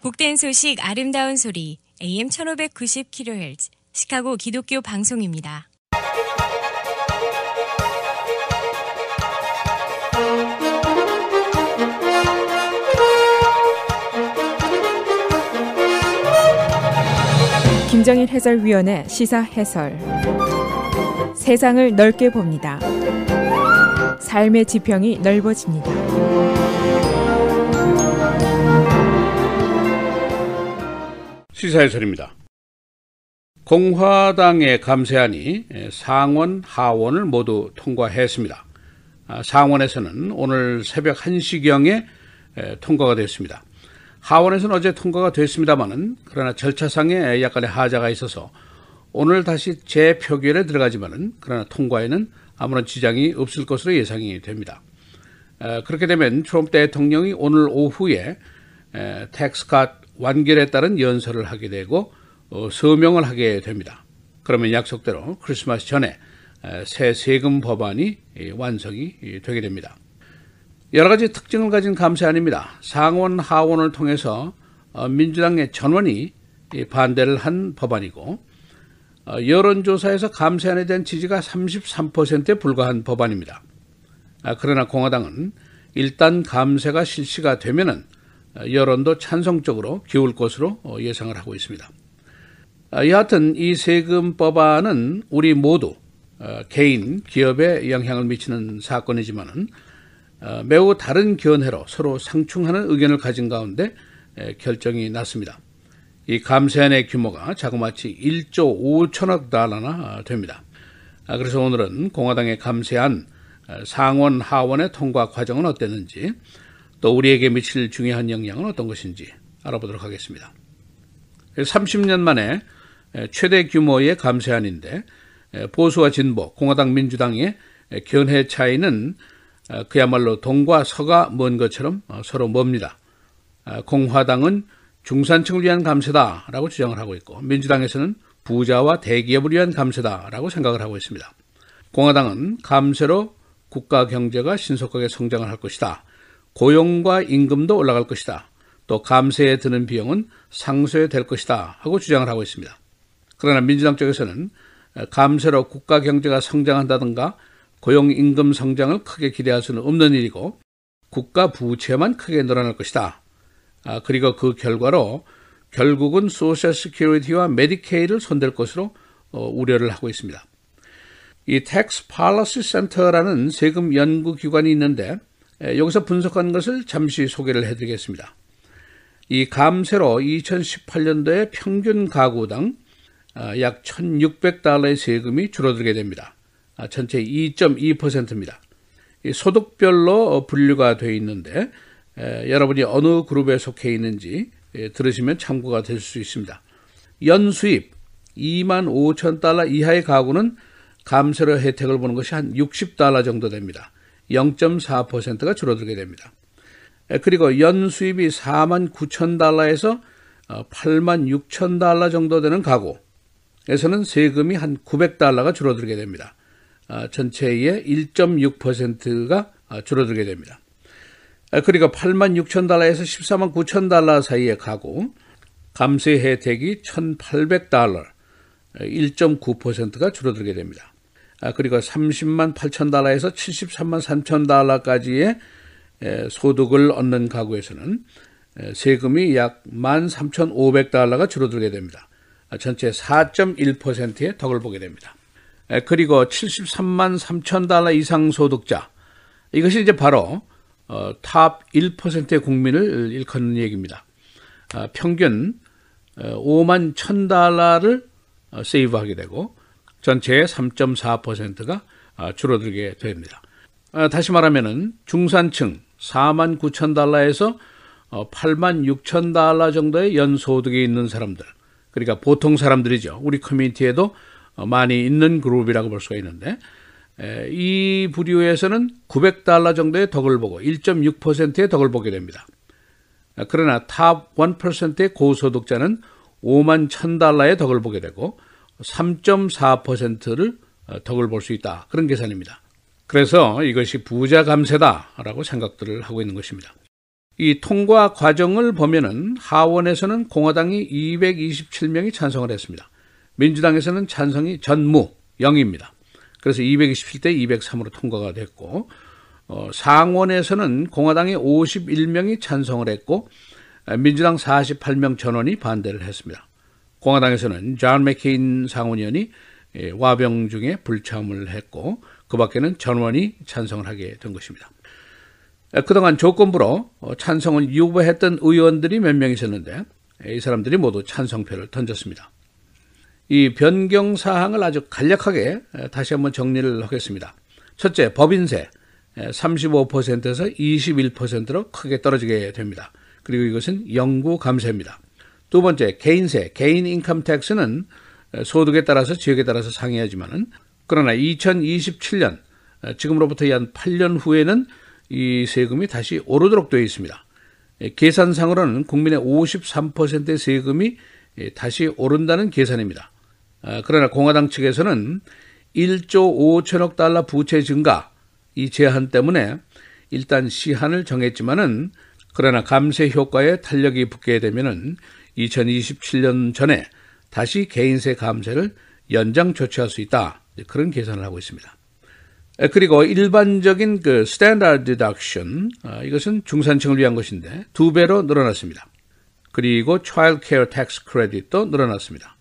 복된 소식 아름다운 소리 AM 1590kHz 시카고 기독교 방송입니다. 김정일 해설위원의 시사 해설. 세상을 넓게 봅니다. 삶의 지평이 넓어집니다. 시사해설입니다. 공화당의 감세안이 상원, 하원을 모두 통과했습니다. 상원에서는 오늘 새벽 1시경에 통과가 됐습니다. 하원에서는 어제 통과가 됐습니다만은 그러나 절차상에 약간의 하자가 있어서 오늘 다시 재표결에 들어가지만은 그러나 통과에는 아무런 지장이 없을 것으로 예상이 됩니다. 그렇게 되면 트럼프 대통령이 오늘 오후에 텍스컷 완결에 따른 연설을 하게 되고 서명을 하게 됩니다. 그러면 약속대로 크리스마스 전에 새 세금 법안이 완성이 되게 됩니다. 여러 가지 특징을 가진 감세안입니다. 상원, 하원을 통해서 민주당의 전원이 반대를 한 법안이고 여론조사에서 감세안에 대한 지지가 33%에 불과한 법안입니다. 그러나 공화당은 일단 감세가 실시가 되면은 여론도 찬성적으로 기울 것으로 예상을 하고 있습니다. 여하튼 이 세금 법안은 우리 모두 개인, 기업에 영향을 미치는 사건이지만은 매우 다른 견해로 서로 상충하는 의견을 가진 가운데 결정이 났습니다. 이 감세안의 규모가 자그마치 1조 5천억 달러나 됩니다. 그래서 오늘은 공화당의 감세안 상원, 하원의 통과 과정은 어땠는지 또 우리에게 미칠 중요한 영향은 어떤 것인지 알아보도록 하겠습니다. 30년 만에 최대 규모의 감세안인데 보수와 진보, 공화당, 민주당의 견해 차이는 그야말로 동과 서가 먼 것처럼 서로 멉니다. 공화당은 중산층을 위한 감세다라고 주장을 하고 있고 민주당에서는 부자와 대기업을 위한 감세다라고 생각을 하고 있습니다. 공화당은 감세로 국가 경제가 신속하게 성장을 할 것이다. 고용과 임금도 올라갈 것이다. 또 감세에 드는 비용은 상쇄될 것이다 하고 주장을 하고 있습니다. 그러나 민주당 쪽에서는 감세로 국가 경제가 성장한다든가 고용 임금 성장을 크게 기대할 수는 없는 일이고 국가 부채만 크게 늘어날 것이다. 그리고 그 결과로 결국은 소셜 시큐리티와 메디케이를 손댈 것으로 우려를 하고 있습니다. 이 Tax Policy Center라는 세금 연구기관이 있는데 여기서 분석한 것을 잠시 소개를 해드리겠습니다. 이 감세로 2018년도에 평균 가구당 약 1,600달러의 세금이 줄어들게 됩니다. 전체 2.2%입니다. 이 소득별로 분류가 되어 있는데 여러분이 어느 그룹에 속해 있는지 들으시면 참고가 될 수 있습니다. 연수입 25,000달러 이하의 가구는 감세로 혜택을 보는 것이 한 60달러 정도 됩니다. 0.4%가 줄어들게 됩니다. 그리고 연수입이 49,000달러에서 86,000달러 정도 되는 가구에서는 세금이 한 900달러가 줄어들게 됩니다. 전체의 1.6%가 줄어들게 됩니다. 그리고 86,000달러에서 149,000달러 사이의 가구 감세 혜택이 1,800달러 1.9%가 줄어들게 됩니다. 그리고 30만 8천 달러에서 73만 3천 달러까지의 소득을 얻는 가구에서는 세금이 약 13,500달러가 줄어들게 됩니다. 전체 4.1%의 덕을 보게 됩니다. 그리고 73만 3천 달러 이상 소득자, 이것이 이제 바로 탑 1%의 국민을 일컫는 얘기입니다. 평균 5만 1,000달러를 세이브하게 되고 전체의 3.4%가 줄어들게 됩니다. 다시 말하면은 중산층 4만 9천 달러에서 8만 6천 달러 정도의 연소득이 있는 사람들, 그러니까 보통 사람들이죠. 우리 커뮤니티에도 많이 있는 그룹이라고 볼 수가 있는데 이 부류에서는 900달러 정도의 덕을 보고 1.6%의 덕을 보게 됩니다. 그러나 탑 1%의 고소득자는 5만 1,000달러의 덕을 보게 되고 3.4%를 덕을 볼 수 있다. 그런 계산입니다. 그래서 이것이 부자 감세다라고 생각들을 하고 있는 것입니다. 이 통과 과정을 보면은 하원에서는 공화당이 227명이 찬성을 했습니다. 민주당에서는 찬성이 전무 0입니다. 그래서 227대 203으로 통과가 됐고, 상원에서는 공화당이 51명이 찬성을 했고 민주당 48명 전원이 반대를 했습니다. 공화당에서는 존 맥케인 상원의원이 와병 중에 불참을 했고 그 밖에는 전원이 찬성을 하게 된 것입니다. 그동안 조건부로 찬성을 유보했던 의원들이 몇 명 있었는데 이 사람들이 모두 찬성표를 던졌습니다. 이 변경 사항을 아주 간략하게 다시 한번 정리를 하겠습니다. 첫째, 법인세 35%에서 21%로 크게 떨어지게 됩니다. 그리고 이것은 영구 감세입니다. 두 번째, 개인세, 개인 인컴 텍스는 소득에 따라서 지역에 따라서 상이하지만은 그러나 2027년 지금으로부터 약 8년 후에는 이 세금이 다시 오르도록 되어 있습니다. 계산상으로는 국민의 53%의 세금이 다시 오른다는 계산입니다. 그러나 공화당 측에서는 1조 5천억 달러 부채 증가 이 제한 때문에 일단 시한을 정했지만은 그러나 감세 효과에 탄력이 붙게 되면은 2027년 전에 다시 개인세 감세를 연장 조치할 수 있다. 그런 계산을 하고 있습니다. 그리고 일반적인 그 스탠다드 디덕션 이것은 중산층을 위한 것인데 2배로 늘어났습니다. 그리고 차일드 케어 텍스 크레딧도 늘어났습니다.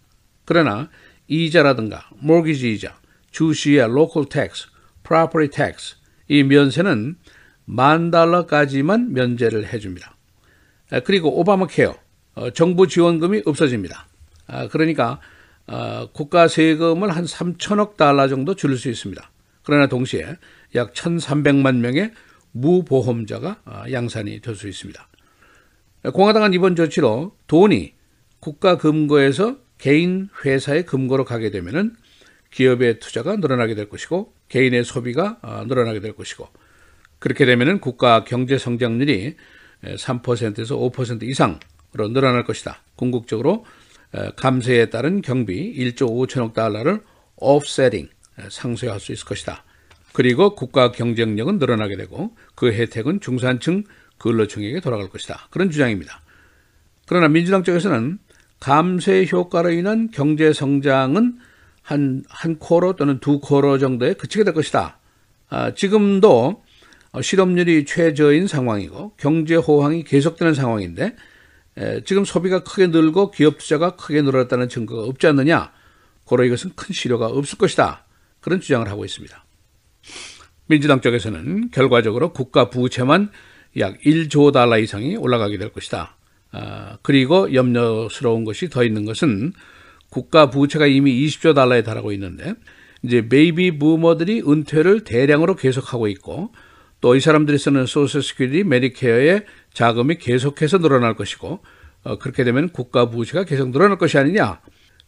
그러나 이자라든가 모기지 이자, 주시의 로컬 텍스, 프로퍼티 텍스 이 면세는 $10,000까지만 면제를 해줍니다. 그리고 오바마 케어 정부 지원금이 없어집니다. 그러니까 국가 세금을 한 3천억 달러 정도 줄일 수 있습니다. 그러나 동시에 약 1,300만 명의 무보험자가 양산이 될 수 있습니다. 공화당은 이번 조치로 돈이 국가 금고에서 개인 회사의 금고로 가게 되면은 기업의 투자가 늘어나게 될 것이고 개인의 소비가 늘어나게 될 것이고 그렇게 되면은 국가 경제 성장률이 3%에서 5% 이상으로 늘어날 것이다. 궁극적으로 감세에 따른 경비 1조 5천억 달러를 offsetting 상쇄할 수 있을 것이다. 그리고 국가 경쟁력은 늘어나게 되고 그 혜택은 중산층 근로층에게 돌아갈 것이다. 그런 주장입니다. 그러나 민주당 쪽에서는 감세 효과로 인한 경제 성장은 한 쿼터 또는 2쿼터 정도에 그치게 될 것이다. 지금도 실업률이 최저인 상황이고 경제 호황이 계속되는 상황인데 지금 소비가 크게 늘고 기업 투자가 크게 늘었다는 증거가 없지 않느냐. 고로 이것은 큰 실효가 없을 것이다. 그런 주장을 하고 있습니다. 민주당 쪽에서는 결과적으로 국가 부채만 약 1조 달러 이상이 올라가게 될 것이다. 그리고 염려스러운 것이 더 있는 것은 국가 부채가 이미 20조 달러에 달하고 있는데 이제 베이비 부머들이 은퇴를 대량으로 계속하고 있고 또 이 사람들이 쓰는 소셜 시큐리티, 메디케어의 자금이 계속해서 늘어날 것이고 그렇게 되면 국가 부채가 계속 늘어날 것이 아니냐.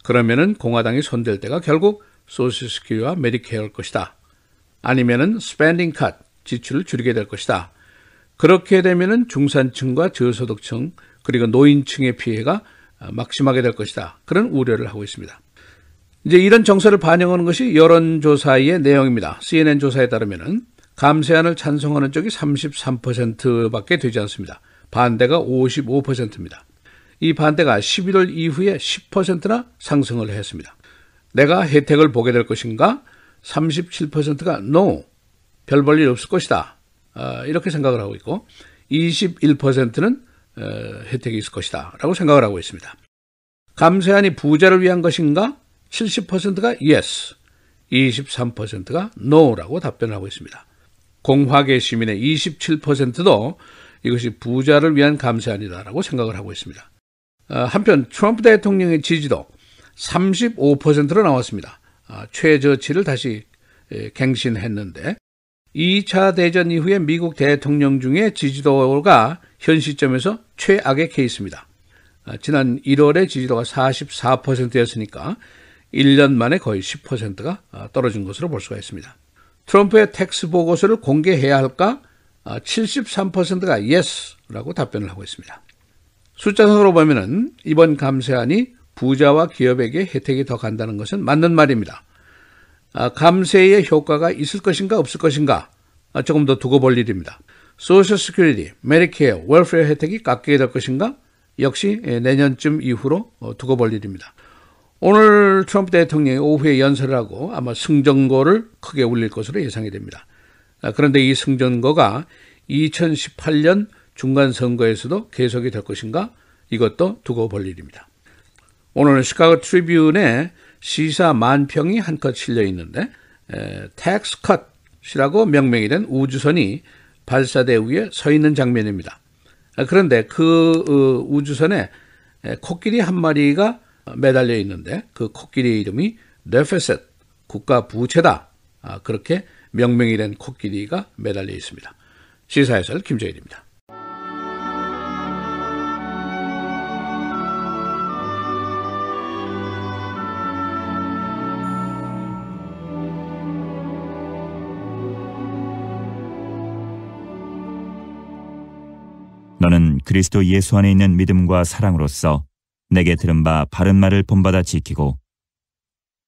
그러면은 공화당이 손댈 때가 결국 소셜 시큐리티와 메디케어일 것이다. 아니면은 스펜딩 컷, 지출을 줄이게 될 것이다. 그렇게 되면은 중산층과 저소득층 그리고 노인층의 피해가 막심하게 될 것이다. 그런 우려를 하고 있습니다. 이제 이런 정서를 반영하는 것이 여론조사의 내용입니다. CNN 조사에 따르면은 감세안을 찬성하는 쪽이 33%밖에 되지 않습니다. 반대가 55%입니다. 이 반대가 11월 이후에 10%나 상승을 했습니다. 내가 혜택을 보게 될 것인가? 37%가 no, 별 볼 일 없을 것이다. 이렇게 생각을 하고 있고 21%는 혜택이 있을 것이다 라고 생각을 하고 있습니다. 감세안이 부자를 위한 것인가? 70%가 yes, 23%가 no라고 답변을 하고 있습니다. 공화계 시민의 27%도 이것이 부자를 위한 감세안이다라고 생각을 하고 있습니다. 한편 트럼프 대통령의 지지도 35%로 나왔습니다. 최저치를 다시 갱신했는데 2차 대전 이후에 미국 대통령 중에 지지도가 현 시점에서 최악의 케이스입니다. 지난 1월에 지지도가 44%였으니까 1년 만에 거의 10%가 떨어진 것으로 볼 수가 있습니다. 트럼프의 텍스 보고서를 공개해야 할까? 73%가 yes라고 답변을 하고 있습니다. 숫자상으로 보면은 이번 감세안이 부자와 기업에게 혜택이 더 간다는 것은 맞는 말입니다. 감세의 효과가 있을 것인가 없을 것인가 조금 더 두고 볼 일입니다. 소셜 시큐리티, 메디케어, 웰페어 혜택이 깎이게 될 것인가? 역시 내년쯤 이후로 두고 볼 일입니다. 오늘 트럼프 대통령이 오후에 연설을 하고 아마 승전거를 크게 울릴 것으로 예상이 됩니다. 그런데 이 승전거가 2018년 중간선거에서도 계속이 될 것인가? 이것도 두고 볼 일입니다. 오늘 시카고 트리뷴에 시사 만평이 한컷 실려 있는데 텍스 컷이라고 명명이 된 우주선이 발사대 위에 서 있는 장면입니다. 그런데 그 우주선에 코끼리 한 마리가 매달려 있는데 그 코끼리의 이름이 네페셋, 국가 부채다. 그렇게 명명이 된 코끼리가 매달려 있습니다. 시사해설 김정일입니다. 너는 그리스도 예수 안에 있는 믿음과 사랑으로서 내게 들은 바 바른 말을 본받아 지키고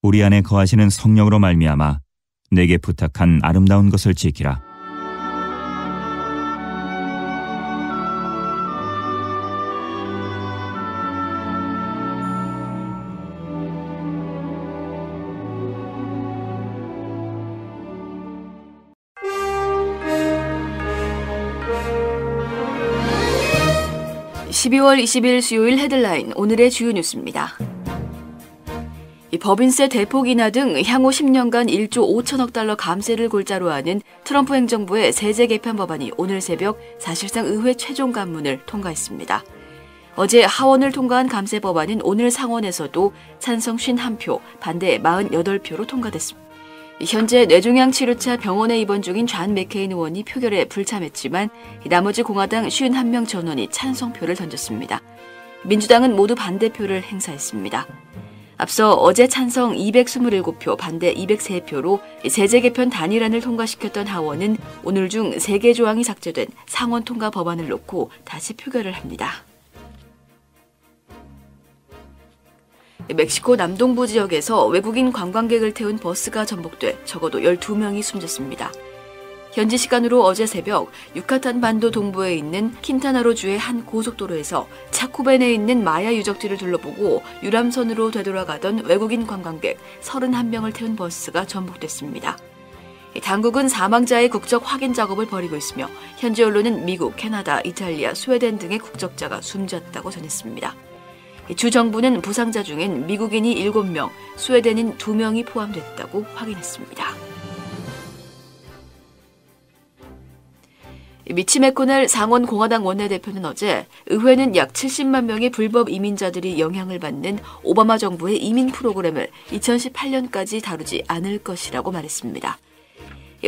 우리 안에 거하시는 성령으로 말미암아 내게 부탁한 아름다운 것을 지키라. (12월 20일) 수요일 헤드라인 오늘의 주요 뉴스입니다. 법인세 대폭 인하 등 향후 10년간 1조 5천억 달러 감세를 골자로 하는 트럼프 행정부의 세제 개편 법안이 오늘 새벽 사실상 의회 최종 간문을 통과했습니다. 어제 하원을 통과한 감세 법안은 오늘 상원에서도 찬성 51표, 반대 48표로 통과됐습니다. 현재 뇌종양 치료차 병원에 입원 중인 존 맥케인 의원이 표결에 불참했지만 나머지 공화당 51명 전원이 찬성표를 던졌습니다. 민주당은 모두 반대표를 행사했습니다. 앞서 어제 찬성 227표, 반대 203표로 세제 개편 단일안을 통과시켰던 하원은 오늘 중 3개 조항이 삭제된 상원 통과 법안을 놓고 다시 표결을 합니다. 멕시코 남동부 지역에서 외국인 관광객을 태운 버스가 전복돼 적어도 12명이 숨졌습니다. 현지 시간으로 어제 새벽 유카탄 반도 동부에 있는 킨타나로주의 한 고속도로에서 차쿠벤에 있는 마야 유적지를 둘러보고 유람선으로 되돌아가던 외국인 관광객 31명을 태운 버스가 전복됐습니다. 당국은 사망자의 국적 확인 작업을 벌이고 있으며 현지 언론은 미국, 캐나다, 이탈리아, 스웨덴 등의 국적자가 숨졌다고 전했습니다. 주 정부는 부상자 중엔 미국인이 7명, 스웨덴인 2명이 포함됐다고 확인했습니다. 미치 매코넬 상원 공화당 원내대표는 어제 의회는 약 70만 명의 불법 이민자들이 영향을 받는 오바마 정부의 이민 프로그램을 2018년까지 다루지 않을 것이라고 말했습니다.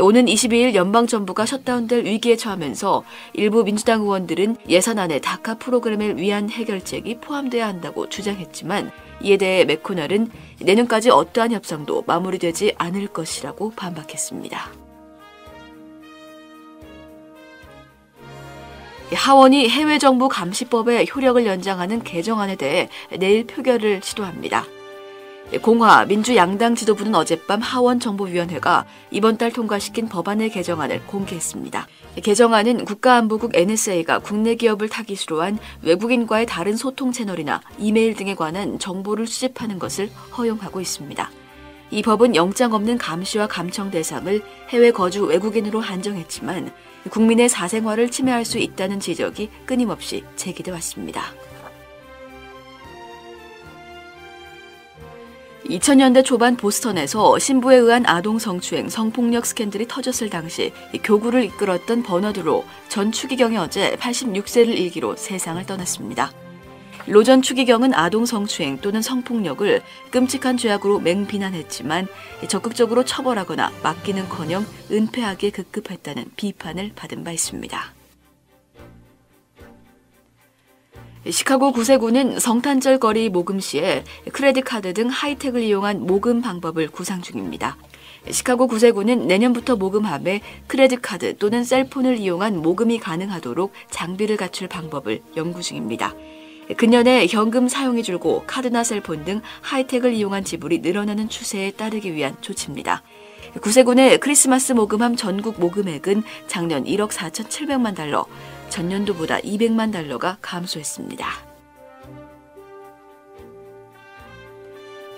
오는 22일 연방정부가 셧다운될 위기에 처하면서 일부 민주당 의원들은 예산안에 다카 프로그램을 위한 해결책이 포함돼야 한다고 주장했지만 이에 대해 매코넬은 내년까지 어떠한 협상도 마무리되지 않을 것이라고 반박했습니다. 하원이 해외정부 감시법의 효력을 연장하는 개정안에 대해 내일 표결을 시도합니다. 공화, 민주 양당 지도부는 어젯밤 하원 정보위원회가 이번 달 통과시킨 법안의 개정안을 공개했습니다. 개정안은 국가안보국 NSA가 국내 기업을 타깃으로 한 외국인과의 다른 소통 채널이나 이메일 등에 관한 정보를 수집하는 것을 허용하고 있습니다. 이 법은 영장 없는 감시와 감청 대상을 해외 거주 외국인으로 한정했지만 국민의 사생활을 침해할 수 있다는 지적이 끊임없이 제기돼 왔습니다. 2000년대 초반 보스턴에서 신부에 의한 아동 성추행, 성폭력 스캔들이 터졌을 당시 교구를 이끌었던 버너드 로 전 추기경이 어제 86세를 일기로 세상을 떠났습니다. 로 전 추기경은 아동 성추행 또는 성폭력을 끔찍한 죄악으로 맹비난했지만 적극적으로 처벌하거나 맡기는커녕 은폐하기에 급급했다는 비판을 받은 바 있습니다. 시카고 구세구는 성탄절 거리 모금 시에 크레딧 카드 등 하이텍을 이용한 모금 방법을 구상 중입니다. 시카고 구세구는 내년부터 모금함에 크레딧 카드 또는 셀폰을 이용한 모금이 가능하도록 장비를 갖출 방법을 연구 중입니다. 근년에 현금 사용이 줄고 카드나 셀폰 등 하이텍을 이용한 지불이 늘어나는 추세에 따르기 위한 조치입니다. 구세군의 크리스마스 모금함 전국 모금액은 작년 1억 4,700만 달러, 전년도보다 200만 달러가 감소했습니다.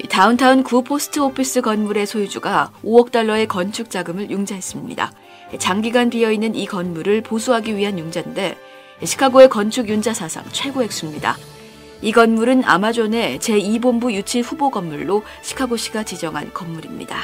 다운타운 구 포스트 오피스 건물의 소유주가 5억 달러의 건축 자금을 융자했습니다. 장기간 비어있는 이 건물을 보수하기 위한 융자인데 시카고의 건축 융자 사상 최고 액수입니다. 이 건물은 아마존의 제2본부 유치 후보 건물로 시카고시가 지정한 건물입니다.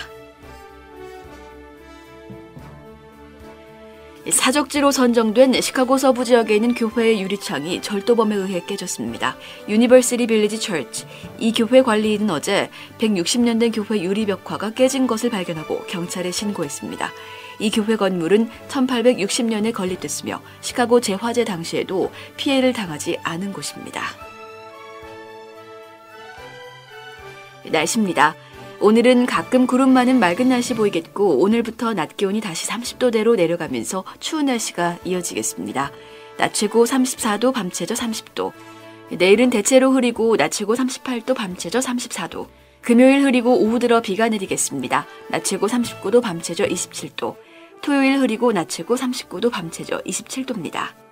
사적지로 선정된 시카고 서부 지역에 있는 교회의 유리창이 절도범에 의해 깨졌습니다. 유니버시티 빌리지 처치. 이 교회 관리인은 어제 160년 된 교회 유리벽화가 깨진 것을 발견하고 경찰에 신고했습니다. 이 교회 건물은 1860년에 건립됐으며 시카고 재화재 당시에도 피해를 당하지 않은 곳입니다. 날씨입니다. 오늘은 가끔 구름 많은 맑은 날씨 보이겠고 오늘부터 낮 기온이 다시 30도대로 내려가면서 추운 날씨가 이어지겠습니다. 낮 최고 34도, 밤 최저 30도. 내일은 대체로 흐리고 낮 최고 38도, 밤 최저 34도. 금요일 흐리고 오후 들어 비가 내리겠습니다. 낮 최고 39도, 밤 최저 27도. 토요일 흐리고 낮 최고 39도, 밤 최저 27도입니다.